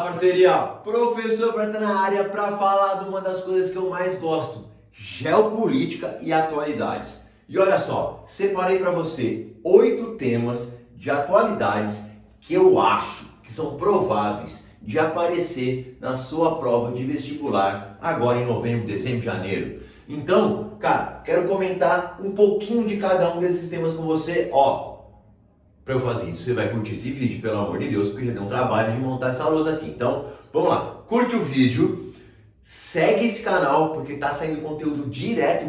parceria! Professor Prata na área para falar de uma das coisas que eu mais gosto, geopolítica e atualidades. E olha só, separei para você 8 temas de atualidades que eu acho que são prováveis de aparecer na sua prova de vestibular agora em novembro, dezembro, janeiro. Então, cara, quero comentar um pouquinho de cada um desses temas com você, Para eu fazer isso, você vai curtir esse vídeo, pelo amor de Deus, porque já deu um trabalho de montar essa lousa aqui. Então, vamos lá. Curte o vídeo, segue esse canal, porque tá saindo conteúdo direto.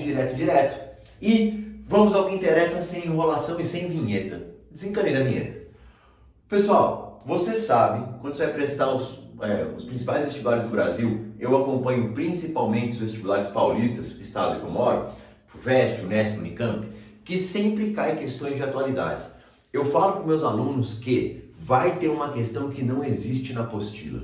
E vamos ao que interessa, sem enrolação e sem vinheta. Desencanei da vinheta. Pessoal, você sabe, quando você vai prestar os principais vestibulares do Brasil, eu acompanho principalmente os vestibulares paulistas, estado que eu moro, FUVEST, Unesp, Unicamp, que sempre cai questões de atualidades. Eu falo para meus alunos que vai ter uma questão que não existe na apostila.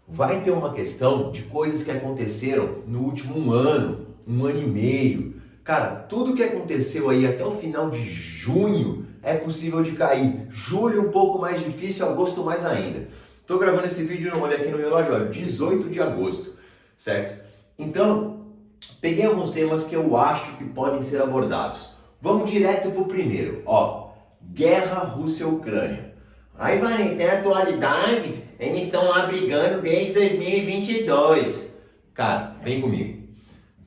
Vai ter uma questão de coisas que aconteceram no último ano e meio. Cara, tudo que aconteceu aí até o final de junho é possível de cair. Julho um pouco mais difícil, agosto mais ainda. Estou gravando esse vídeo, não olhei aqui no relógio, olha, 18 de agosto, certo? Então, peguei alguns temas que eu acho que podem ser abordados. Vamos direto para o primeiro, Guerra Rússia-Ucrânia. Aí, Vanessa, tem atualidades? Eles estão lá brigando desde 2022. Cara, vem comigo.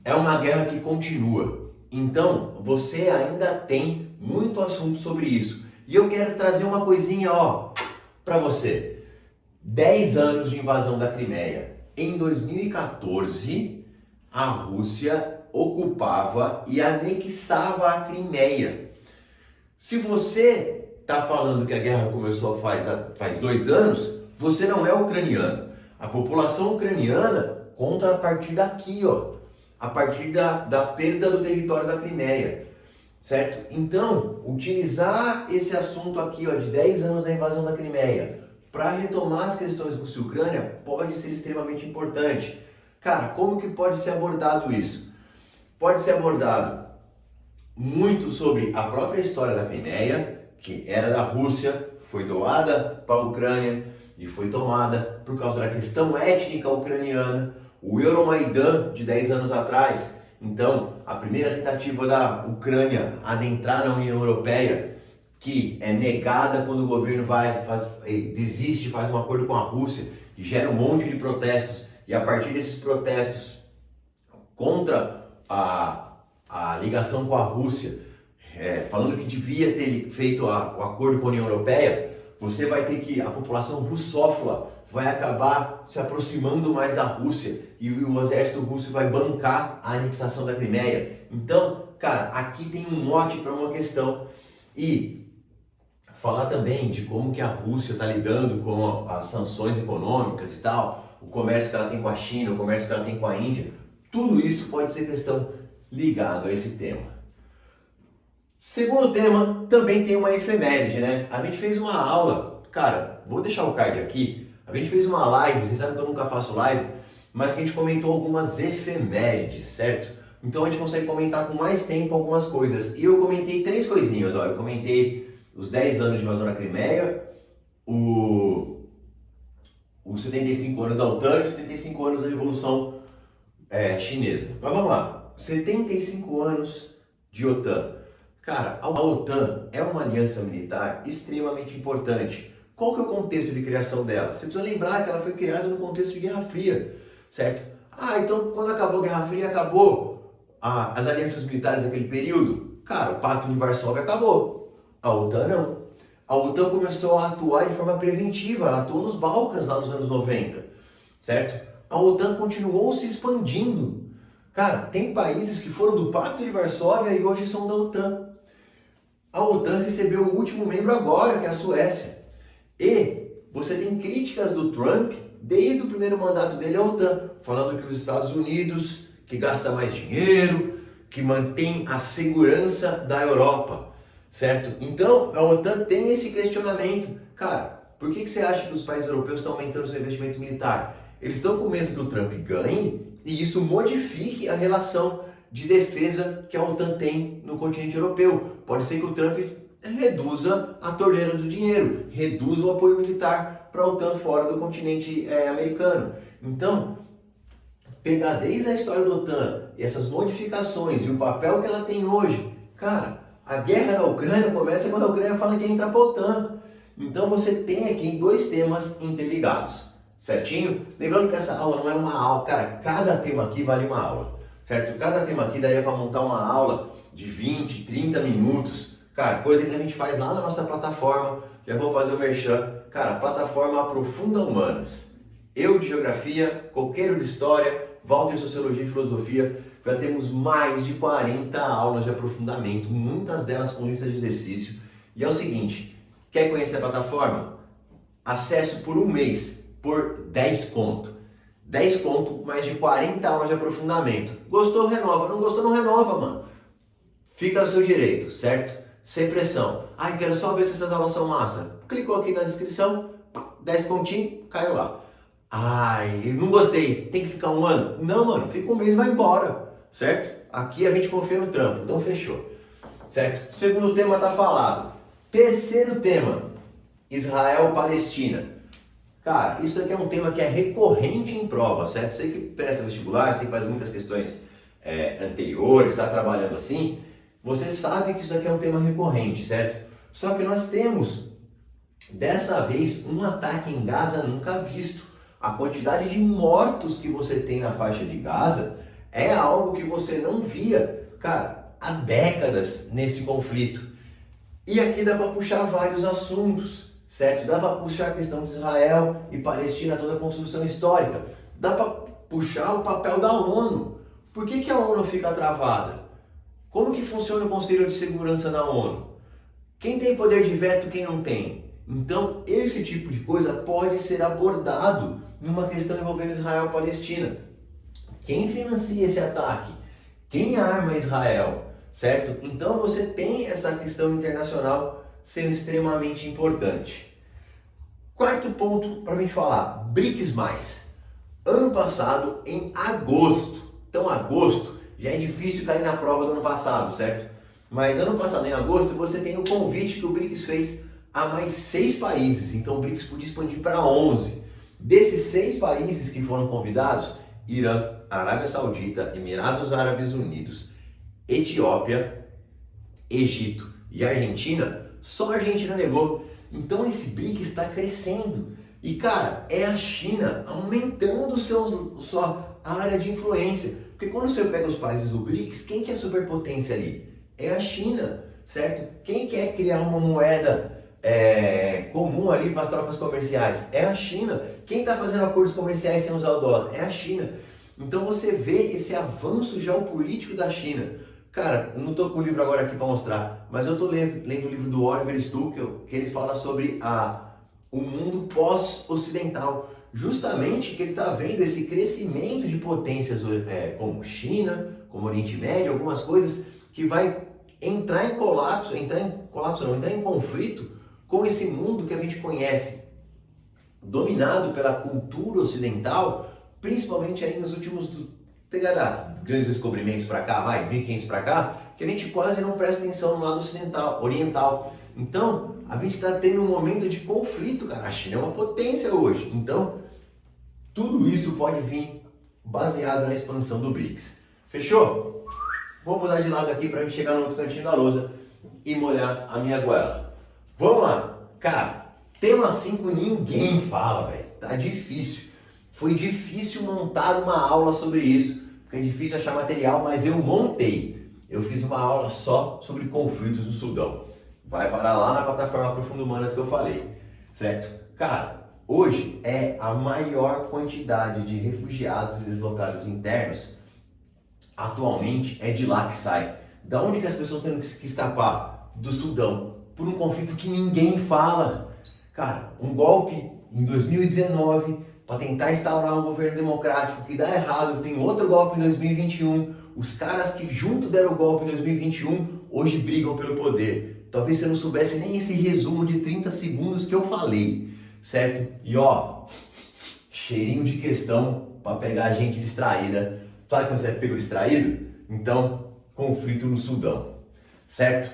É uma guerra que continua. Então, você ainda tem muito assunto sobre isso. E eu quero trazer uma coisinha, para você. 10 anos de invasão da Crimeia. Em 2014, a Rússia ocupava e anexava a Crimeia. Se você está falando que a guerra começou faz 2 anos, você não é ucraniano. A população ucraniana conta a partir daqui, a partir da perda do território da Crimeia, certo? Então, utilizar esse assunto aqui, de 10 anos da invasão da Crimeia, para retomar as questões Rússia-Ucrânia, pode ser extremamente importante. Cara, como que pode ser abordado isso? Pode ser abordado muito sobre a própria história da Crimeia, que era da Rússia, foi doada para a Ucrânia e foi tomada por causa da questão étnica ucraniana, o Euromaidan de 10 anos atrás. Então, a primeira tentativa da Ucrânia adentrar na União Europeia, que é negada quando o governo desiste, faz um acordo com a Rússia e gera um monte de protestos. E a partir desses protestos contra a ligação com a Rússia, falando que devia ter feito o acordo com a União Europeia, você vai ter que, a população russófila vai acabar se aproximando mais da Rússia e o exército russo vai bancar a anexação da Crimeia. Então, cara, aqui tem um mote para uma questão. E falar também de como que a Rússia está lidando com as sanções econômicas e tal, o comércio que ela tem com a China, o comércio que ela tem com a Índia, tudo isso pode ser questão ligado a esse tema. Segundo tema, também tem uma efeméride, né? A gente fez uma aula, cara, vou deixar o card aqui, a gente fez uma live, vocês sabem que eu nunca faço live, mas que a gente comentou algumas efemérides, certo? Então a gente consegue comentar com mais tempo algumas coisas. E eu comentei 3 coisinhas, eu comentei os 10 anos de invasão na Crimeia, os 75 anos da OTAN e os 75 anos da Revolução Chinesa. Mas vamos lá, 75 anos de OTAN. Cara, a OTAN é uma aliança militar extremamente importante. Qual que é o contexto de criação dela? Você precisa lembrar que ela foi criada no contexto de Guerra Fria, certo? Então quando acabou a Guerra Fria, acabou as alianças militares daquele período? Cara, o Pacto de Varsóvia acabou. A OTAN não. A OTAN começou a atuar de forma preventiva, ela atuou nos Balcãs lá nos anos 90, certo? A OTAN continuou se expandindo. Cara, tem países que foram do Pacto de Varsóvia e hoje são da OTAN. A OTAN recebeu o último membro agora, que é a Suécia. E você tem críticas do Trump desde o primeiro mandato dele à OTAN, falando que os Estados Unidos, que gasta mais dinheiro, que mantém a segurança da Europa. Certo? Então, a OTAN tem esse questionamento. Cara, por que você acha que os países europeus estão aumentando seu investimento militar? Eles estão com medo que o Trump ganhe e isso modifique a relação de defesa que a OTAN tem no continente europeu. Pode ser que o Trump reduza a torneira do dinheiro, reduza o apoio militar para a OTAN fora do continente americano. Então, pegar desde a história da OTAN, essas modificações e o papel que ela tem hoje, cara, a guerra da Ucrânia começa quando a Ucrânia fala que entra para a OTAN. Então você tem aqui dois temas interligados, certinho? Lembrando que essa aula não é uma aula, cara, cada tema aqui vale uma aula, certo? Cada tema aqui daria para montar uma aula de 20, 30 minutos, cara, coisa que a gente faz lá na nossa plataforma. Já vou fazer o merchan, cara, plataforma Aprofunda Humanas. Eu de Geografia, Coqueiro de História, Walter de Sociologia e Filosofia. Já temos mais de 40 aulas de aprofundamento, muitas delas com listas de exercício. E é o seguinte, quer conhecer a plataforma? Acesso por um mês, por 10 conto. 10 conto, mais de 40 aulas de aprofundamento. Gostou, renova. Não gostou, não renova, mano. Fica ao seu direito, certo? Sem pressão. Ai, quero só ver se essas aulas são massa. Clicou aqui na descrição, 10 pontinhos, caiu lá. Ai, não gostei, tem que ficar um ano? Não, mano, fica um mês e vai embora, certo? Aqui a gente confia no trampo, então fechou, certo? Segundo tema tá falado. Terceiro tema, Israel-Palestina. Cara, isso aqui é um tema que é recorrente em prova, certo? Você que presta vestibular, você que faz muitas questões anteriores, está trabalhando assim, você sabe que isso aqui é um tema recorrente, certo? Só que nós temos, dessa vez, um ataque em Gaza nunca visto. A quantidade de mortos que você tem na faixa de Gaza é algo que você não via, cara, há décadas nesse conflito. E aqui dá para puxar vários assuntos, certo? Dá para puxar a questão de Israel e Palestina, toda a construção histórica. Dá para puxar o papel da ONU. Por que a ONU fica travada? Como que funciona o Conselho de Segurança da ONU? Quem tem poder de veto, quem não tem? Então, esse tipo de coisa pode ser abordado numa questão envolvendo Israel e Palestina. Quem financia esse ataque? Quem arma Israel? Certo? Então você tem essa questão internacional sendo extremamente importante. Quarto ponto para a gente falar, BRICS+. Ano passado, em agosto, então agosto já é difícil cair na prova do ano passado, certo? Mas ano passado, em agosto, você tem o convite que o BRICS fez a mais 6 países, então o BRICS podia expandir para 11. Desses 6 países que foram convidados, Irã, Arábia Saudita, Emirados Árabes Unidos, Etiópia, Egito e Argentina, só a Argentina negou. Então esse BRICS está crescendo. E cara, é a China aumentando sua área de influência. Porque quando você pega os países do BRICS, quem que é a superpotência ali? É a China, certo? Quem quer criar uma moeda comum ali para as trocas comerciais? É a China. Quem está fazendo acordos comerciais sem usar o dólar? É a China. Então você vê esse avanço geopolítico da China. Cara, eu não estou com o livro agora aqui para mostrar, mas eu estou lendo o livro do Oliver Stuckel, que ele fala sobre o mundo pós-ocidental. Justamente que ele está vendo esse crescimento de potências como China, como Oriente Médio, algumas coisas que vai entrar em conflito com esse mundo que a gente conhece, dominado pela cultura ocidental, principalmente aí nos últimos, pegar grandes descobrimentos para cá, 1500 para cá, que a gente quase não presta atenção no lado oriental. Então, a gente está tendo um momento de conflito, cara. A China é uma potência hoje. Então, tudo isso pode vir baseado na expansão do BRICS. Fechou? Vou mudar de lado aqui para gente chegar no outro cantinho da lousa e molhar a minha goela. Vamos lá. Cara, tema 5 ninguém fala, velho. Tá difícil. Foi difícil montar uma aula sobre isso, porque é difícil achar material, mas eu montei. Eu fiz uma aula só sobre conflitos no Sudão. Vai parar lá na plataforma Aprofunda Humanas que eu falei, certo? Cara, hoje é a maior quantidade de refugiados e deslocados internos, atualmente é de lá que sai. Da onde que as pessoas têm que escapar? Do Sudão, por um conflito que ninguém fala. Cara, um golpe em 2019 para tentar instaurar um governo democrático que dá errado, tem outro golpe em 2021, os caras que junto deram o golpe em 2021 hoje brigam pelo poder. Talvez você não soubesse nem esse resumo de 30 segundos que eu falei, certo? E ó, cheirinho de questão para pegar a gente distraída. Sabe quando você é pego distraído? Então, conflito no Sudão, certo?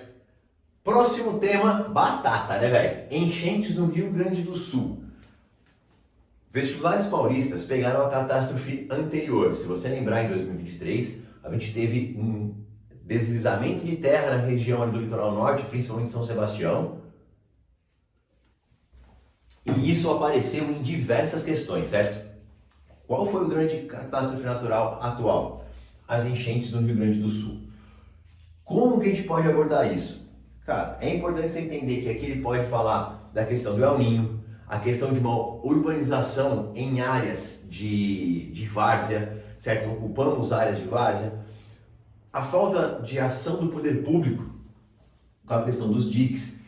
Próximo tema, batata, né, velho? Enchentes no Rio Grande do Sul. Vestibulares paulistas pegaram a catástrofe anterior. Se você lembrar, em 2023, a gente teve um deslizamento de terra na região ali do litoral norte, principalmente São Sebastião. E isso apareceu em diversas questões, certo? Qual foi o grande catástrofe natural atual? As enchentes no Rio Grande do Sul. Como que a gente pode abordar isso? Cara, é importante você entender que aqui ele pode falar da questão do El Niño, a questão de uma urbanização em áreas de várzea, certo? Ocupamos áreas de várzea. A falta de ação do poder público com a questão dos diques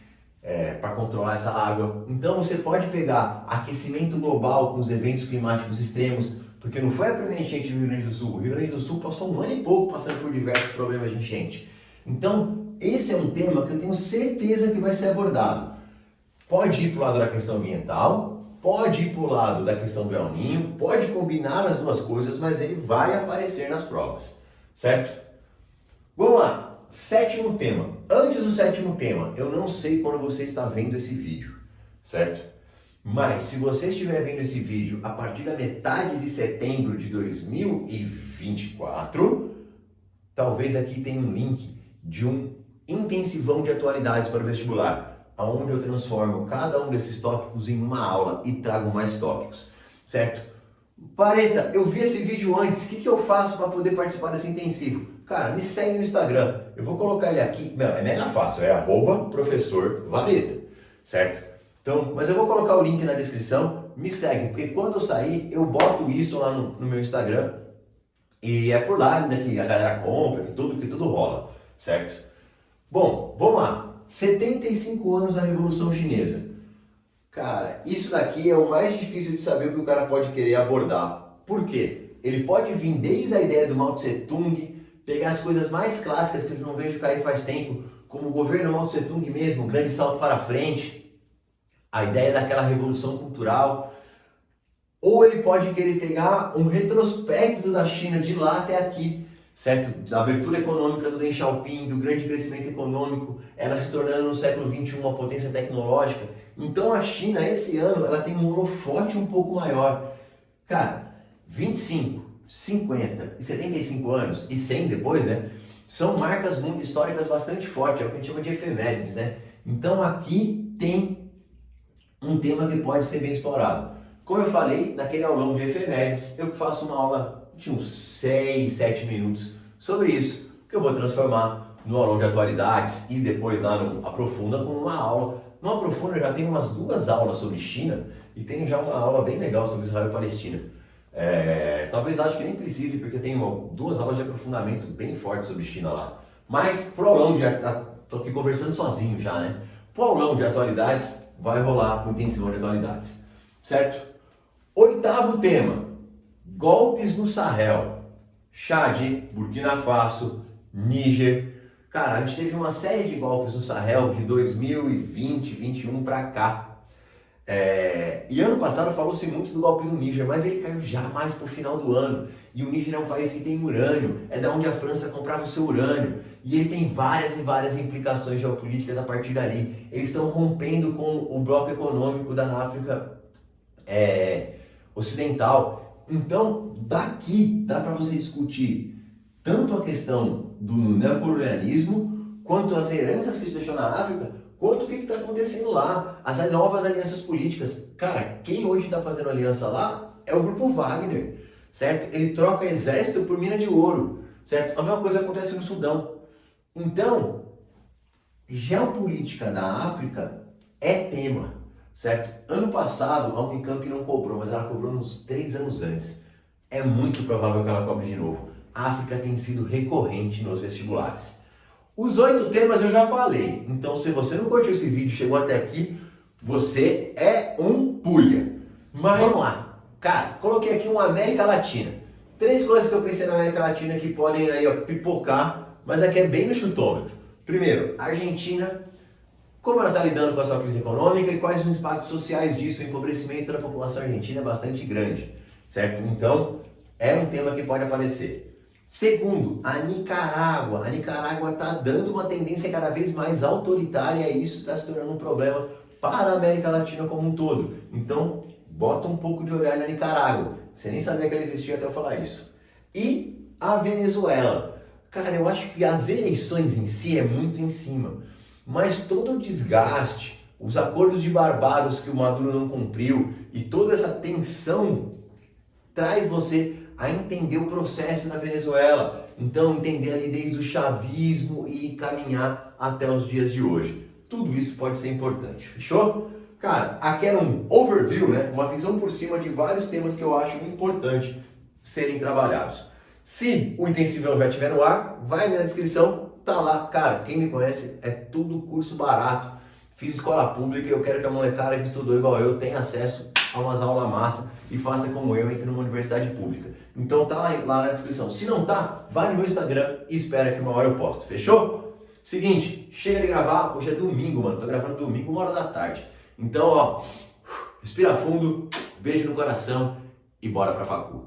para controlar essa água. Então você pode pegar aquecimento global com os eventos climáticos extremos, porque não foi a primeira enchente do Rio Grande do Sul. O Rio Grande do Sul passou um ano e pouco passando por diversos problemas de enchente. Então, esse é um tema que eu tenho certeza que vai ser abordado. Pode ir para o lado da questão ambiental, pode ir para o lado da questão do El Niño, pode combinar as duas coisas, mas ele vai aparecer nas provas, certo? Vamos lá, sétimo tema. Antes do sétimo tema, eu não sei quando você está vendo esse vídeo, certo? Mas se você estiver vendo esse vídeo a partir da metade de setembro de 2024, talvez aqui tenha um link de um intensivão de atualidades para o vestibular, onde eu transformo cada um desses tópicos em uma aula e trago mais tópicos, certo? Vareta, eu vi esse vídeo antes, o que eu faço para poder participar desse intensivo? Cara, me segue no Instagram, eu vou colocar ele aqui, não, é mega fácil, é @professorvareta, certo? Então, mas eu vou colocar o link na descrição, me segue, porque quando eu sair, eu boto isso lá no meu Instagram, e é por lá ainda que a galera compra, que tudo rola, certo? Bom, vamos lá. 75 anos da Revolução Chinesa. Cara, isso daqui é o mais difícil de saber o que o cara pode querer abordar. Por quê? Ele pode vir desde a ideia do Mao Tse Tung, pegar as coisas mais clássicas que eu não vejo cair faz tempo, como o governo Mao Tse Tung mesmo, o grande salto para frente, a ideia daquela revolução cultural. Ou ele pode querer pegar um retrospecto da China de lá até aqui, certo? Da abertura econômica do Deng Xiaoping, do grande crescimento econômico, ela se tornando no século XXI uma potência tecnológica. Então a China, esse ano, ela tem um holofote um pouco maior. Cara, 25, 50 e 75 anos, e 100 depois, né? São marcas históricas bastante fortes, é o que a gente chama de efemérides, né? Então aqui tem um tema que pode ser bem explorado. Como eu falei, naquele aulão de efemérides, eu faço uma aula de uns 6, 7 minutos sobre isso, que eu vou transformar no aulão de atualidades e depois lá no Aprofunda com uma aula. No Aprofunda eu já tenho umas 2 aulas sobre China e tenho já uma aula bem legal sobre Israel e Palestina. Talvez acho que nem precise, porque eu tenho 2 aulas de aprofundamento bem fortes sobre China lá. Mas pro aulão tô aqui conversando sozinho já, né? Pro aulão de atualidades vai rolar o intensivão de atualidades, certo? 8º tema, golpes no Sahel, Chad, Burkina Faso, Níger. Cara, a gente teve uma série de golpes no Sahel de 2020, 2021 para cá. E ano passado falou-se muito do golpe no Níger, mas ele caiu já mais pro final do ano. E o Níger é um país que tem urânio, é da onde a França comprava o seu urânio. E ele tem várias e várias implicações geopolíticas a partir dali. Eles estão rompendo com o bloco econômico da África ocidental. Então, daqui dá para você discutir tanto a questão do neocolonialismo, quanto as heranças que se deixou na África, quanto o que está acontecendo lá, as novas alianças políticas. Cara, quem hoje está fazendo aliança lá é o Grupo Wagner, certo? Ele troca exército por mina de ouro, certo? A mesma coisa acontece no Sudão. Então, geopolítica da África é tema, certo? Ano passado a Unicamp não cobrou, mas ela cobrou uns 3 anos antes. É muito provável que ela cobre de novo. A África tem sido recorrente nos vestibulares. Os 8 temas eu já falei, então se você não curtiu esse vídeo e chegou até aqui, você é um pulha. Mas vamos lá, cara, coloquei aqui uma América Latina. 3 coisas que eu pensei na América Latina que podem aí pipocar, mas aqui é bem no chutômetro. Primeiro, Argentina, como ela está lidando com a sua crise econômica e quais os impactos sociais disso, o empobrecimento da população argentina é bastante grande, certo? Então, é um tema que pode aparecer. Segundo, a Nicarágua. A Nicarágua está dando uma tendência cada vez mais autoritária e isso está se tornando um problema para a América Latina como um todo. Então, bota um pouco de olhar na Nicarágua. Você nem sabia que ela existia até eu falar isso. E a Venezuela. Cara, eu acho que as eleições em si é muito em cima. Mas todo o desgaste, os acordos de Barbados que o Maduro não cumpriu e toda essa tensão traz você a entender o processo na Venezuela. Então, entender ali desde o chavismo e caminhar até os dias de hoje. Tudo isso pode ser importante, fechou? Cara, aqui era um overview, né? Uma visão por cima de vários temas que eu acho importante serem trabalhados. Se o intensivão já estiver no ar, vai na descrição, tá lá. Cara, quem me conhece, é tudo curso barato. Fiz escola pública e eu quero que a molecada que estudou igual eu tenha acesso a umas aulas massa e faça como eu, entre numa universidade pública. Então tá lá na descrição. Se não tá, vai no meu Instagram e espera que uma hora eu posto. Fechou? Seguinte, chega de gravar. Hoje é domingo, mano. Tô gravando domingo, 1h da tarde. Então, ó, respira fundo, beijo no coração e bora pra facu.